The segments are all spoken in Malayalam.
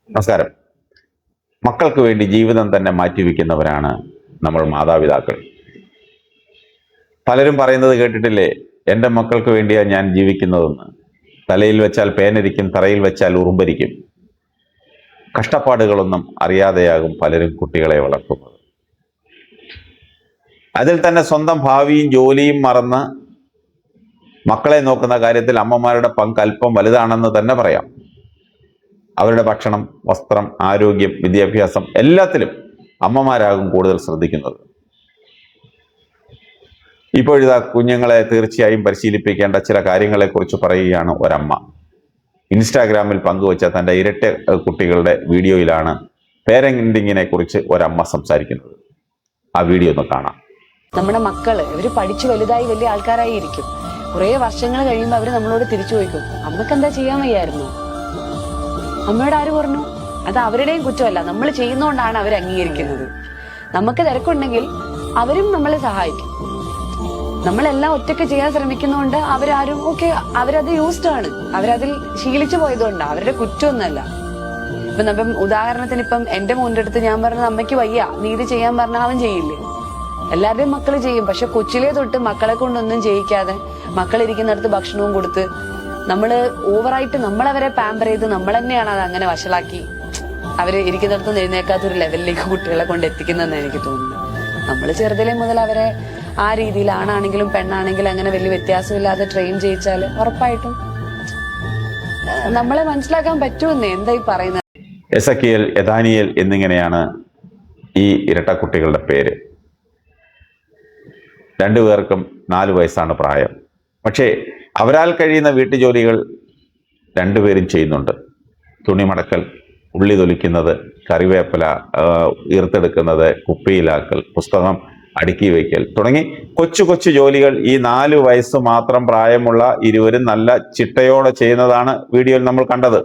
നമസ്കാരം. മക്കൾക്ക് വേണ്ടി ജീവിതം തന്നെ മാറ്റിവെക്കുന്നവരാണ് നമ്മൾ മാതാപിതാക്കൾ. പലരും പറയുന്നത് കേട്ടിട്ടില്ലേ, എൻ്റെ മക്കൾക്ക് വേണ്ടിയാണ് ഞാൻ ജീവിക്കുന്നതെന്ന്. തലയിൽ വെച്ചാൽ പേനരിക്കും, തറയിൽ വെച്ചാൽ ഉറുമ്പരിക്കും. കഷ്ടപ്പാടുകളൊന്നും അറിയാതെയാകും പലരും കുട്ടികളെ വളർത്തുന്നത്. അതിൽ തന്നെ സ്വന്തം ഭാവിയും ജോലിയും മറന്ന് മക്കളെ നോക്കുന്ന കാര്യത്തിൽ അമ്മമാരുടെ പങ്ക് അല്പം വലുതാണെന്ന് തന്നെ പറയാം. അവരുടെ ഭക്ഷണം, വസ്ത്രം, ആരോഗ്യം, വിദ്യാഭ്യാസം എല്ലാത്തിലും അമ്മമാരാകും കൂടുതൽ ശ്രദ്ധിക്കുന്നത്. ഇപ്പോഴിതാ കുഞ്ഞുങ്ങളെ തീർച്ചയായും പരിശീലിപ്പിക്കേണ്ട ചില കാര്യങ്ങളെക്കുറിച്ച് പറയുകയാണ് ഒരമ്മ. ഇൻസ്റ്റാഗ്രാമിൽ പങ്കുവച്ച തൻ്റെ ഇരട്ട കുട്ടികളുടെ വീഡിയോയിലാണ് പേരന്റിങ്ങിനെ കുറിച്ച് ഒരമ്മ സംസാരിക്കുന്നത്. ആ വീഡിയോ ഒന്ന് കാണാം. നമ്മുടെ മക്കള് ഇവര് പഠിച്ചു വലുതായി വലിയ ആൾക്കാരായി ഇരിക്കും. കുറെ വർഷങ്ങൾ കഴിയുമ്പോൾ അവര് നമ്മളോട് തിരിച്ചു ചോദിക്കും, അമ്മക്ക് എന്താ ചെയ്യാൻ വയ്യായിരുന്നു? അമ്മയോട് ആര് പറഞ്ഞു? അത് അവരുടെയും കുറ്റമല്ല, നമ്മൾ ചെയ്യുന്നോണ്ടാണ് അവർ അംഗീകരിക്കുന്നത്. നമുക്ക് തിരക്കുണ്ടെങ്കിൽ അവരും നമ്മളെ സഹായിക്കും. നമ്മളെല്ലാം ഒറ്റയ്ക്ക് ചെയ്യാൻ ശ്രമിക്കുന്നതുകൊണ്ട് അവരാരും അവരത് യൂസ്ഡ് ആണ്, അവരതിൽ ശീലിച്ചു പോയതുകൊണ്ടാണ്, അവരുടെ കുറ്റമൊന്നുമല്ല. ഇപ്പം ഉദാഹരണത്തിന് ഇപ്പം എന്റെ മോന്റെ അടുത്ത് ഞാൻ പറഞ്ഞത് അമ്മയ്ക്ക് വയ്യ, നീ ഇത് ചെയ്യാൻ പറഞ്ഞാൽ അവൻ ചെയ്യില്ലേ? എല്ലാവരുടെയും മക്കള് ചെയ്യും. പക്ഷെ കൊച്ചിലേ തൊട്ട് മക്കളെ കൊണ്ടൊന്നും ചെയ്യിക്കാതെ മക്കളിരിക്കുന്നിടത്ത് ഭക്ഷണവും കൊടുത്ത് നമ്മള് ഓവറായിട്ട് നമ്മളവരെ പാമ്പർ ചെയ്ത് നമ്മൾ തന്നെയാണ് അത് അങ്ങനെ വഷളാക്കി അവര് ഇരിക്കുന്നിടത്ത് എഴുന്നേക്കാത്തൊരു ലെവലിലേക്ക് കുട്ടികളെ കൊണ്ട് എത്തിക്കുന്നതെന്ന് എനിക്ക് തോന്നുന്നു. നമ്മൾ ചെറുതിലെ മുതൽ അവരെ ആ രീതിയിൽ ആണാണെങ്കിലും പെണ്ണാണെങ്കിലും അങ്ങനെ വലിയ വ്യത്യാസമില്ലാതെ ട്രെയിൻ ചെയ്യിച്ചാൽ ഉറപ്പായിട്ടും നമ്മളെ മനസ്സിലാക്കാൻ പറ്റുമെന്നേ. എന്തായി പറയുന്നത്? എസക്കിയേൽ, യദാനിയേൽ എന്നിങ്ങനെയാണ് ഈ ഇരട്ട കുട്ടികളുടെ പേര്. രണ്ടുപേർക്കും 4 വയസ്സാണ് പ്രായം. പക്ഷേ അവരാൽ കഴിയുന്ന വീട്ടുജോലികൾ രണ്ടുപേരും ചെയ്യുന്നുണ്ട്. തുണി മടക്കൽ, ഉള്ളി തൊലിക്കുന്നത്, കറിവേപ്പില ഈർത്തെടുക്കുന്നത്, കുപ്പിയിലാക്കൽ, പുസ്തകം അടുക്കി വയ്ക്കൽ തുടങ്ങി കൊച്ചു കൊച്ചു ജോലികൾ ഈ 4 വയസ്സ് മാത്രം പ്രായമുള്ള ഇരുവരും നല്ല ചിട്ടയോടെ ചെയ്യുന്നതാണ് വീഡിയോയിൽ നമ്മൾ കണ്ടത്.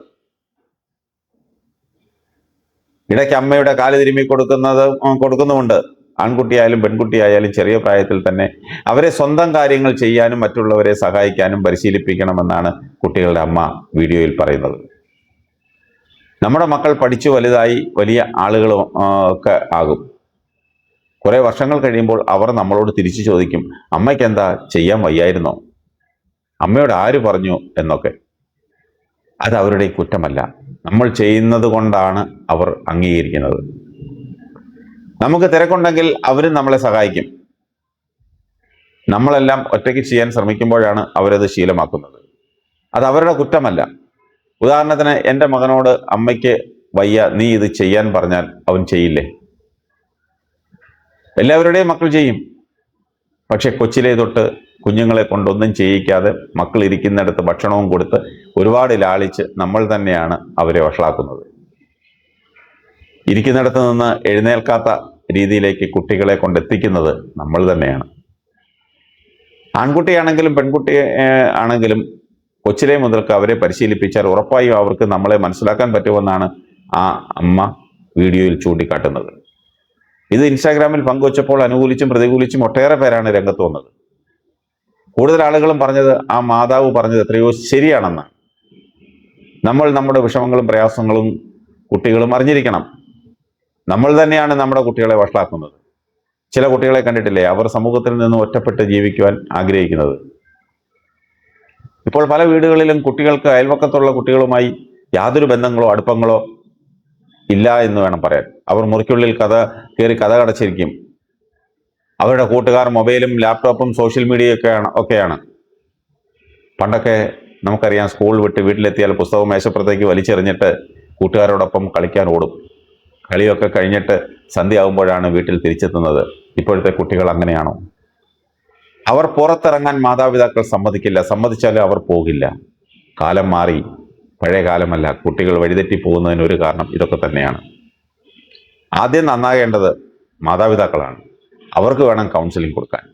ഇടയ്ക്ക് അമ്മയുടെ കാല് തിരുമ്മി കൊടുക്കുന്നുമുണ്ട്. ആൺകുട്ടിയായാലും പെൺകുട്ടിയായാലും ചെറിയ പ്രായത്തിൽ തന്നെ അവരെ സ്വന്തം കാര്യങ്ങൾ ചെയ്യാനും മറ്റുള്ളവരെ സഹായിക്കാനും പരിശീലിപ്പിക്കണമെന്നാണ് കുട്ടികളുടെ അമ്മ വീഡിയോയിൽ പറയുന്നത്. നമ്മുടെ മക്കൾ പഠിച്ചു വലുതായി വലിയ ആളുകളും ഒക്കെ ആകും. കുറെ വർഷങ്ങൾ കഴിയുമ്പോൾ അവർ നമ്മളോട് തിരിച്ചു ചോദിക്കും, അമ്മയ്ക്ക് എന്താ ചെയ്യാൻ വയ്യായിരുന്നോ? അമ്മയോട് ആര് പറഞ്ഞു എന്നൊക്കെ. അത് അവരുടെ കുറ്റമല്ല, നമ്മൾ ചെയ്യുന്നത് കൊണ്ടാണ് അവർ അംഗീകരിക്കുന്നത്. നമുക്ക് തിരക്കുണ്ടെങ്കിൽ അവരും നമ്മളെ സഹായിക്കും. നമ്മളെല്ലാം ഒറ്റയ്ക്ക് ചെയ്യാൻ ശ്രമിക്കുമ്പോഴാണ് അവരത് ശീലമാക്കുന്നത്. അത് അവരുടെ കുറ്റമല്ല. ഉദാഹരണത്തിന് എൻ്റെ മകനോട് അമ്മയ്ക്ക് വയ്യ, നീ ഇത് ചെയ്യാൻ പറഞ്ഞാൽ അവൻ ചെയ്യില്ലേ? എല്ലാവരുടെയും മക്കൾ ചെയ്യും. പക്ഷെ കൊച്ചിലേ തൊട്ട് കുഞ്ഞുങ്ങളെ കൊണ്ടൊന്നും ചെയ്യിക്കാതെ മക്കൾ ഇരിക്കുന്നിടത്ത് ഭക്ഷണവും കൊടുത്ത് ഒരുപാട് ലാളിച്ച് നമ്മൾ തന്നെയാണ് അവരെ വഷളാക്കുന്നത്. ഇരിക്കുന്നിടത്ത് നിന്ന് എഴുന്നേൽക്കാത്ത രീതിയിലേക്ക് കുട്ടികളെ കൊണ്ടെത്തിക്കുന്നത് നമ്മൾ തന്നെയാണ്. ആൺകുട്ടിയാണെങ്കിലും പെൺകുട്ടി ആണെങ്കിലും കൊച്ചിലേ മുതൽക്ക് അവരെ പരിശീലിപ്പിച്ചാൽ ഉറപ്പായും അവർക്ക് നമ്മളെ മനസ്സിലാക്കാൻ പറ്റുമെന്നാണ് ആ അമ്മ വീഡിയോയിൽ ചൂണ്ടിക്കാട്ടുന്നത്. ഇത് ഇൻസ്റ്റാഗ്രാമിൽ പങ്കുവച്ചപ്പോൾ അനുകൂലിച്ചും പ്രതികൂലിച്ചും ഒട്ടേറെ പേരാണ് രംഗത്ത് വന്നത്. കൂടുതൽ ആളുകളും പറഞ്ഞത് ആ മാതാവ് പറഞ്ഞത് എത്രയോ ശരിയാണെന്നാണ്. നമ്മൾ നമ്മുടെ വിഷമങ്ങളും പ്രയാസങ്ങളും കുട്ടികളും അറിഞ്ഞിരിക്കണം. നമ്മൾ തന്നെയാണ് നമ്മുടെ കുട്ടികളെ വഷളാക്കുന്നത്. ചില കുട്ടികളെ കണ്ടിട്ടില്ലേ, അവർ സമൂഹത്തിൽ നിന്ന് ഒറ്റപ്പെട്ട് ജീവിക്കുവാൻ ആഗ്രഹിക്കുന്നത്. ഇപ്പോൾ പല വീടുകളിലും കുട്ടികൾക്ക് അയൽവക്കത്തുള്ള കുട്ടികളുമായി യാതൊരു ബന്ധങ്ങളോ അടുപ്പങ്ങളോ ഇല്ല എന്ന് വേണം പറയാൻ. അവർ മുറിക്കുള്ളിൽ കയറി കഥ കടച്ചിരിക്കും. അവരുടെ കൂട്ടുകാർ മൊബൈലും ലാപ്ടോപ്പും സോഷ്യൽ ഒക്കെയാണ്. പണ്ടൊക്കെ നമുക്കറിയാം, സ്കൂൾ വിട്ട് വീട്ടിലെത്തിയാൽ പുസ്തകം മേശപ്പുറത്തേക്ക് വലിച്ചെറിഞ്ഞിട്ട് കൂട്ടുകാരോടൊപ്പം കളിക്കാൻ ഓടും. കളിയൊക്കെ കഴിഞ്ഞിട്ട് സന്ധ്യയാകുമ്പോഴാണ് വീട്ടിൽ തിരിച്ചെത്തുന്നത്. ഇപ്പോഴത്തെ കുട്ടികൾ അങ്ങനെയാണോ? അവർ പുറത്തിറങ്ങാൻ മാതാപിതാക്കൾ സമ്മതിക്കില്ല. സമ്മതിച്ചാലും അവർ പോകില്ല. കാലം മാറി, പഴയ കാലമല്ല. കുട്ടികൾ വഴിതെറ്റി പോകുന്നതിന് ഒരു കാരണം ഇതൊക്കെ തന്നെയാണ്. ആദ്യം നന്നാകേണ്ടത് മാതാപിതാക്കളാണ്. അവർക്ക് വേണം കൗൺസിലിംഗ് കൊടുക്കാൻ.